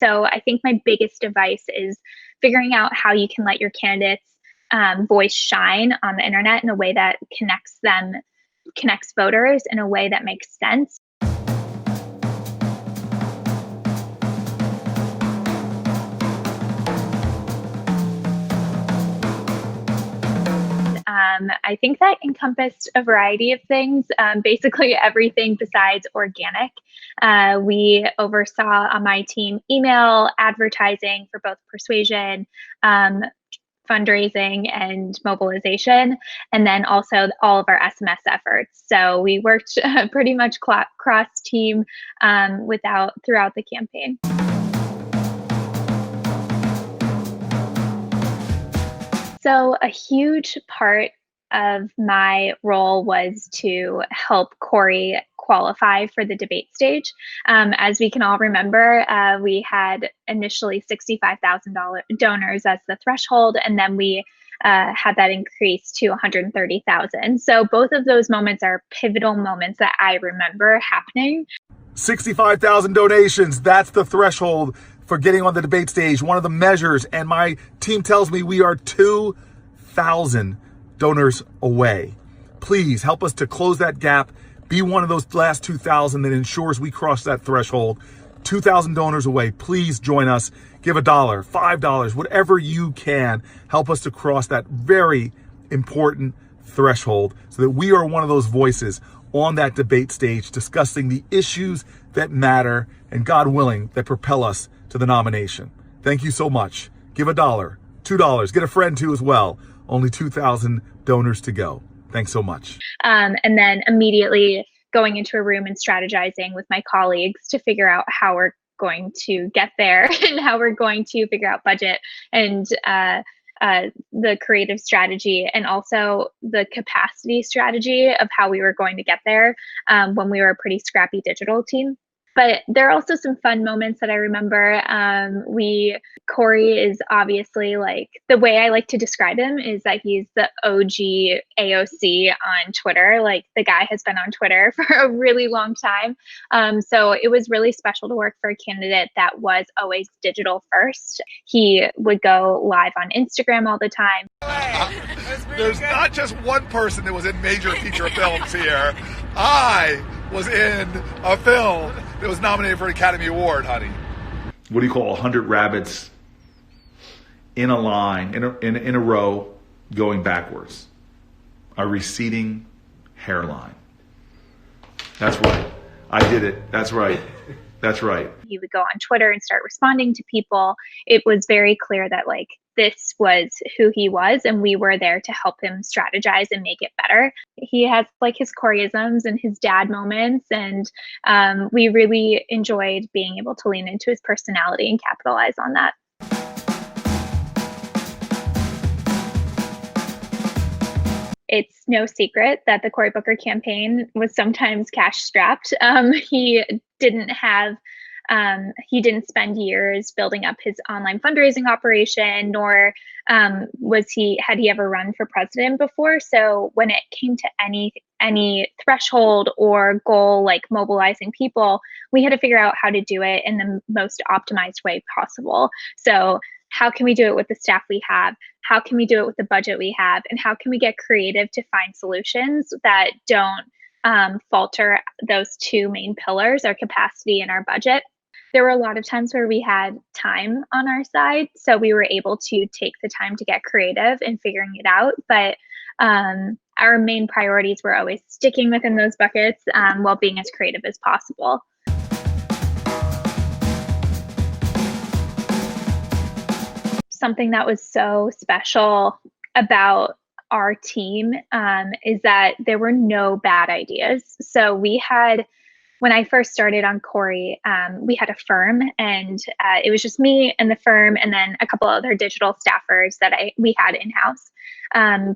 So I think my biggest advice is figuring out how you can let your candidates voice shine on the internet in a way that connects voters in a way that makes sense. I think that encompassed a variety of things, basically everything besides organic. We oversaw on my team email, advertising for both persuasion, fundraising, and mobilization, and then also all of our SMS efforts. So we worked pretty much cross team throughout the campaign. So a huge part of my role was to help Cory qualify for the debate stage. As we can all remember, we had initially $65,000 donors as the threshold, and then we had that increase to 130,000. So both of those moments are pivotal moments that I remember happening. 65,000 donations, that's the threshold for getting on the debate stage, one of the measures, and my team tells me we are 2,000 donors away. Please help us to close that gap. Be one of those last 2,000 that ensures we cross that threshold. 2,000 donors away. Please join us. Give $1, $5, whatever you can. Help us to cross that very important threshold so that we are one of those voices on that debate stage discussing the issues that matter and, God willing, that propel us to the nomination. Thank you so much. Give $1, $2, get a friend too as well. Only 2,000 donors to go. Thanks so much. And then immediately going into a room and strategizing with my colleagues to figure out how we're going to get there and how we're going to figure out budget and the creative strategy, and also the capacity strategy of how we were going to get there when we were a pretty scrappy digital team. But there are also some fun moments that I remember. Cory is obviously, like, the way I like to describe him is that he's the OG AOC on Twitter. Like, the guy has been on Twitter for a really long time. So it was really special to work for a candidate that was always digital first. He would go live on Instagram all the time. There's not just one person that was in major feature films here. I was in a film that was nominated for an Academy Award, honey. What do you call 100 rabbits in a line, in a row, going backwards? A receding hairline. That's right. I did it. That's right. That's right. He would go on Twitter and start responding to people. It was very clear that, like, this was who he was, and we were there to help him strategize and make it better. He has, like, his Coryisms and his dad moments, and we really enjoyed being able to lean into his personality and capitalize on that. It's no secret that the Cory Booker campaign was sometimes cash-strapped. He didn't spend years building up his online fundraising operation, nor had he ever run for president before. So when it came to any threshold or goal, like mobilizing people, we had to figure out how to do it in the most optimized way possible. So how can we do it with the staff we have? How can we do it with the budget we have? And how can we get creative to find solutions that don't falter those two main pillars, our capacity and our budget? There were a lot of times where we had time on our side, so we were able to take the time to get creative and figuring it out. But our main priorities were always sticking within those buckets while being as creative as possible. Something that was so special about our team is that there were no bad ideas. So when I first started on Cory, we had a firm, and it was just me and the firm, and then a couple other digital staffers that we had in-house.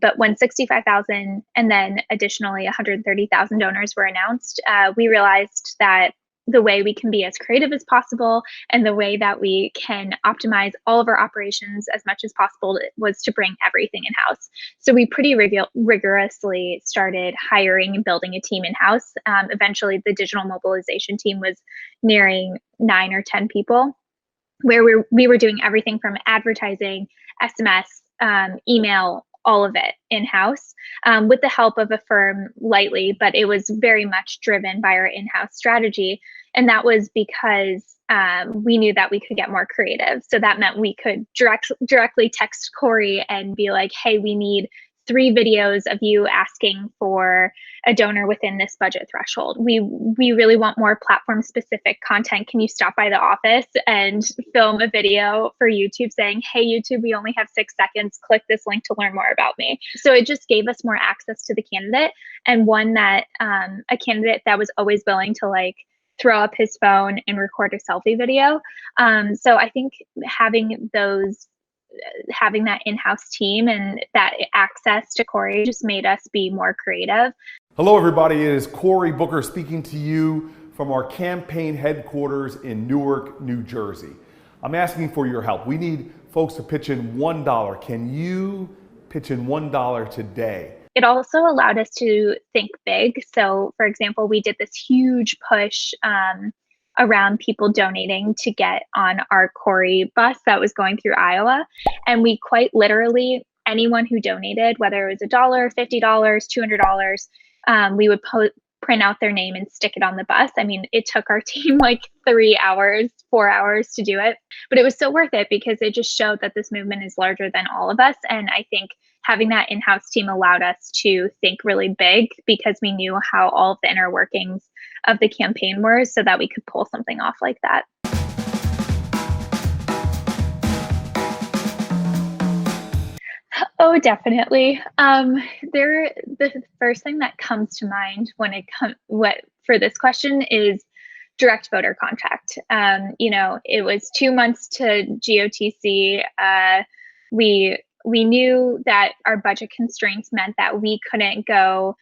But when 65,000 and then additionally 130,000 donors were announced, we realized that the way we can be as creative as possible and the way that we can optimize all of our operations as much as possible was to bring everything in-house. So we pretty rigorously started hiring and building a team in-house. Eventually, the digital mobilization team was nearing 9 or 10 people. where we were doing everything from advertising, SMS, email, all of it in-house, with the help of a firm lightly, but it was very much driven by our in-house strategy. And that was because we knew that we could get more creative. So that meant we could directly text Cory and be like, hey, we need 3 videos of you asking for a donor within this budget threshold. We really want more platform specific content. Can you stop by the office and film a video for YouTube saying, hey, YouTube, we only have 6 seconds. Click this link to learn more about me. So it just gave us more access to the candidate, and one that a candidate that was always willing to like throw up his phone and record a selfie video. So I think having that in-house team and that access to Cory just made us be more creative. Hello everybody, it is Cory Booker speaking to you from our campaign headquarters in Newark, New Jersey. I'm asking for your help. We need folks to pitch in $1. Can you pitch in $1 today? It also allowed us to think big. So for example, we did this huge push around people donating to get on our Cory bus that was going through Iowa. And we quite literally, anyone who donated, whether it was $1, $50, $200, we would print out their name and stick it on the bus. I mean, it took our team like 3 hours, 4 hours to do it, but it was so worth it because it just showed that this movement is larger than all of us. And I think having that in-house team allowed us to think really big because we knew how all of the inner workings of the campaign were, so that we could pull something off like that. Oh, definitely. The first thing that comes to mind when for this question is direct voter contact. It was 2 months to GOTC. We knew that our budget constraints meant that we couldn't go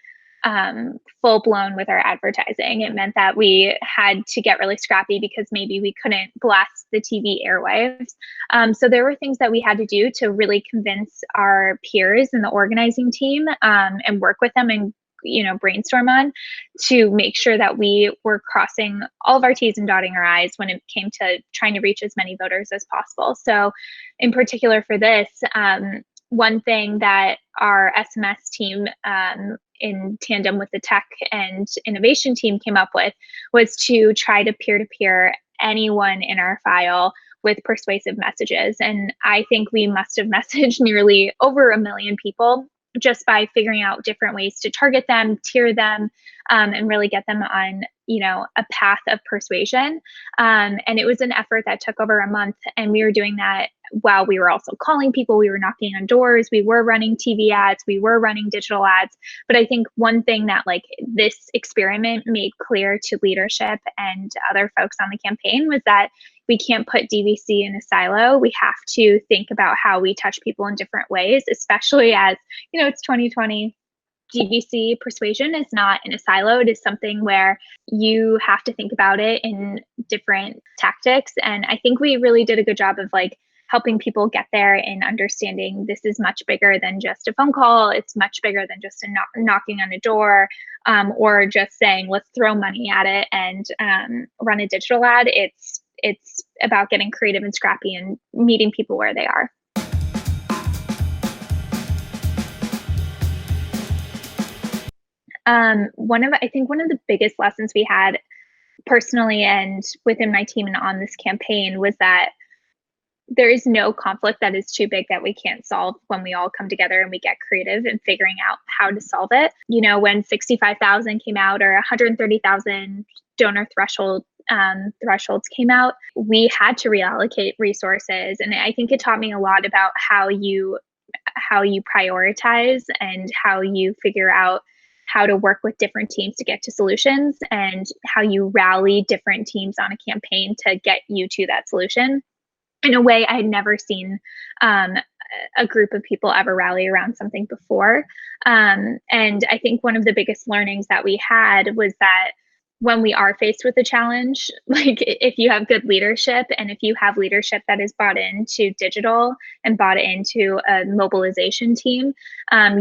full blown with our advertising. It meant that we had to get really scrappy because maybe we couldn't blast the TV airwaves. So there were things that we had to do to really convince our peers in the organizing team and work with them and brainstorm on to make sure that we were crossing all of our T's and dotting our I's when it came to trying to reach as many voters as possible. So in particular for this, one thing that our SMS team in tandem with the tech and innovation team came up with was to try to peer-to-peer anyone in our file with persuasive messages. And I think we must have messaged nearly over 1 million people just by figuring out different ways to target them, tier them, and really get them on, a path of persuasion. And it was an effort that took over a month. And we were doing that while we were also calling people, we were knocking on doors, we were running TV ads, we were running digital ads. But I think one thing that this experiment made clear to leadership and other folks on the campaign was that we can't put DVC in a silo. We have to think about how we touch people in different ways, especially as, it's 2020. DVC persuasion is not in a silo. It is something where you have to think about it in different tactics. And I think we really did a good job of helping people get there and understanding this is much bigger than just a phone call. It's much bigger than just knocking on a door or just saying, let's throw money at it and run a digital ad. It's about getting creative and scrappy and meeting people where they are. One of the biggest lessons we had personally and within my team and on this campaign was that there is no conflict that is too big that we can't solve when we all come together and we get creative in figuring out how to solve it. When 65,000 came out or 130,000 donor thresholds came out, we had to reallocate resources. And I think it taught me a lot about how you prioritize and how you figure out how to work with different teams to get to solutions and how you rally different teams on a campaign to get you to that solution in a way I had never seen a group of people ever rally around something before. And I think one of the biggest learnings that we had was that when we are faced with a challenge, if you have good leadership and if you have leadership that is bought into digital and bought into a mobilization team,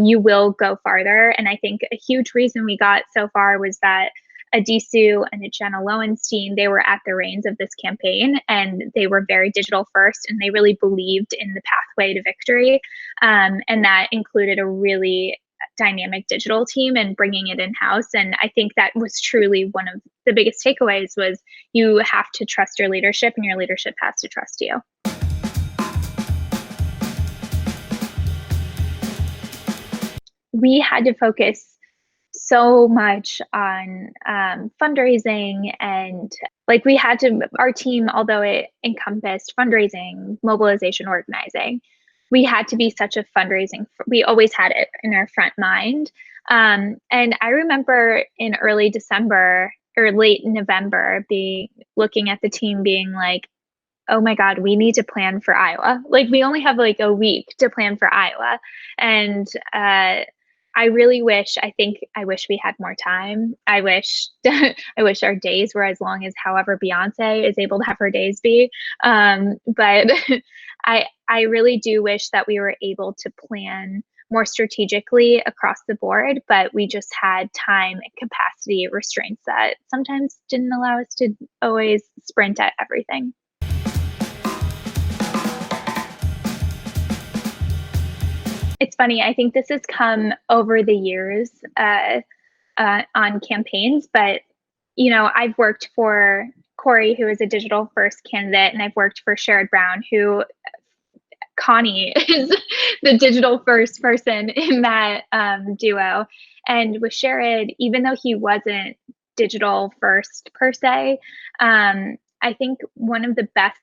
you will go farther. And I think a huge reason we got so far was that Adisu and a Jenna Lowenstein, they were at the reins of this campaign, and they were very digital first, and they really believed in the pathway to victory. And that included a really dynamic digital team and bringing it in-house. And I think that was truly one of the biggest takeaways was you have to trust your leadership, and your leadership has to trust you. We had to focus so much on fundraising, and like we had to, our team, although it encompassed fundraising, mobilization, organizing, we had to be such a fundraising, we always had it in our front mind. And I remember in early December or late November looking at the team being like, oh my God, we need to plan for Iowa. Like we only have like a week to plan for Iowa. And I really wish, I wish we had more time. I wish, I wish our days were as long as however Beyonce is able to have her days be. But I really do wish that we were able to plan more strategically across the board, but we just had time and capacity restraints that sometimes didn't allow us to always sprint at everything. It's funny, I think this has come over the years on campaigns, but I've worked for Cory, who is a digital first candidate, and I've worked for Sherrod Brown, who Connie is the digital first person in that duo. And with Sherrod, even though he wasn't digital first per se, I think one of the best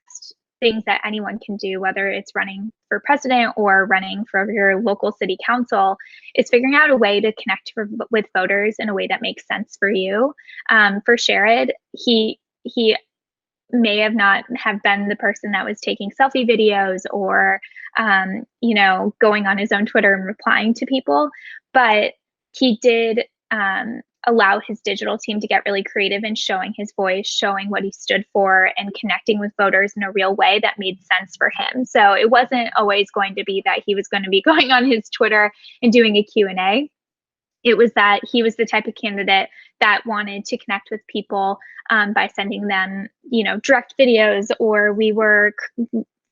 things that anyone can do, whether it's running for president or running for your local city council, is figuring out a way to connect with voters in a way that makes sense for you. For Sherrod, he may have not have been the person that was taking selfie videos or going on his own Twitter and replying to people, but he did allow his digital team to get really creative in showing his voice, showing what he stood for, and connecting with voters in a real way that made sense for him. So it wasn't always going to be that he was going to be going on his Twitter and doing a Q&A. It was that he was the type of candidate that wanted to connect with people by sending them, direct videos, or we were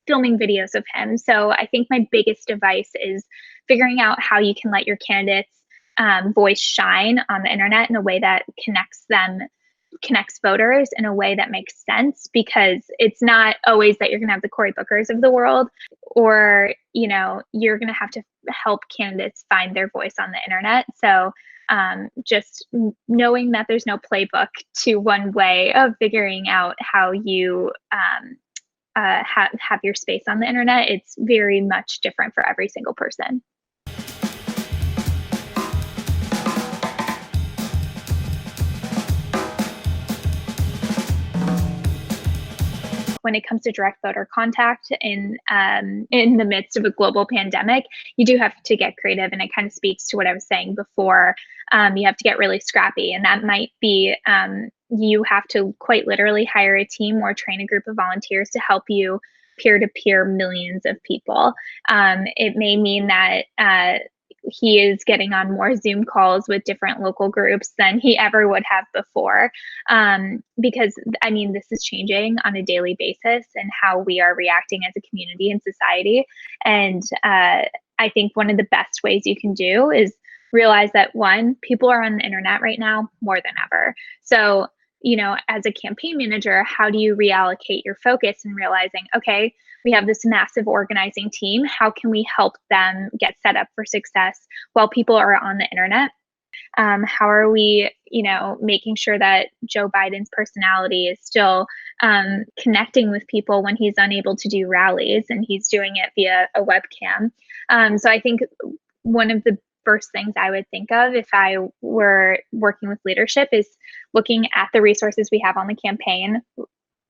filming videos of him. So I think my biggest advice is figuring out how you can let your candidates voice shine on the internet in a way that connects voters in a way that makes sense, because it's not always that you're going to have the Cory Bookers of the world, or you're going to have to help candidates find their voice on the internet. So just knowing that there's no playbook to one way of figuring out how you have your space on the internet. It's very much different for every single person. When it comes to direct voter contact in the midst of a global pandemic, you do have to get creative, and it kind of speaks to what I was saying before. You have to get really scrappy, and that might be you have to quite literally hire a team or train a group of volunteers to help you peer-to-peer millions of people. It may mean that he is getting on more Zoom calls with different local groups than he ever would have before. Because this is changing on a daily basis, and how we are reacting as a community and society. And I think one of the best ways you can do is realize that, one, people are on the internet right now more than ever. So, as a campaign manager, how do you reallocate your focus and realizing, okay, we have this massive organizing team. How can we help them get set up for success while people are on the internet? How are we, making sure that Joe Biden's personality is still connecting with people when he's unable to do rallies and he's doing it via a webcam? So I think one of the first things I would think of if I were working with leadership is looking at the resources we have on the campaign,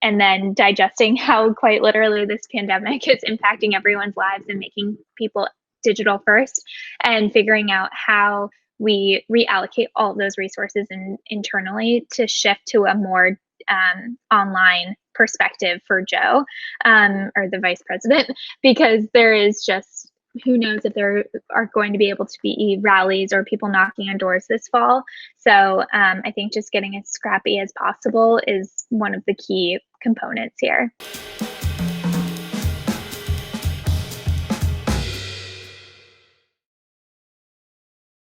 and then digesting how quite literally this pandemic is impacting everyone's lives and making people digital first, and figuring out how we reallocate all of those resources internally to shift to a more online perspective for Joe, or the vice president, because there is just who knows if there are going to be able to be rallies or people knocking on doors this fall. So I think just getting as scrappy as possible is one of the key components here.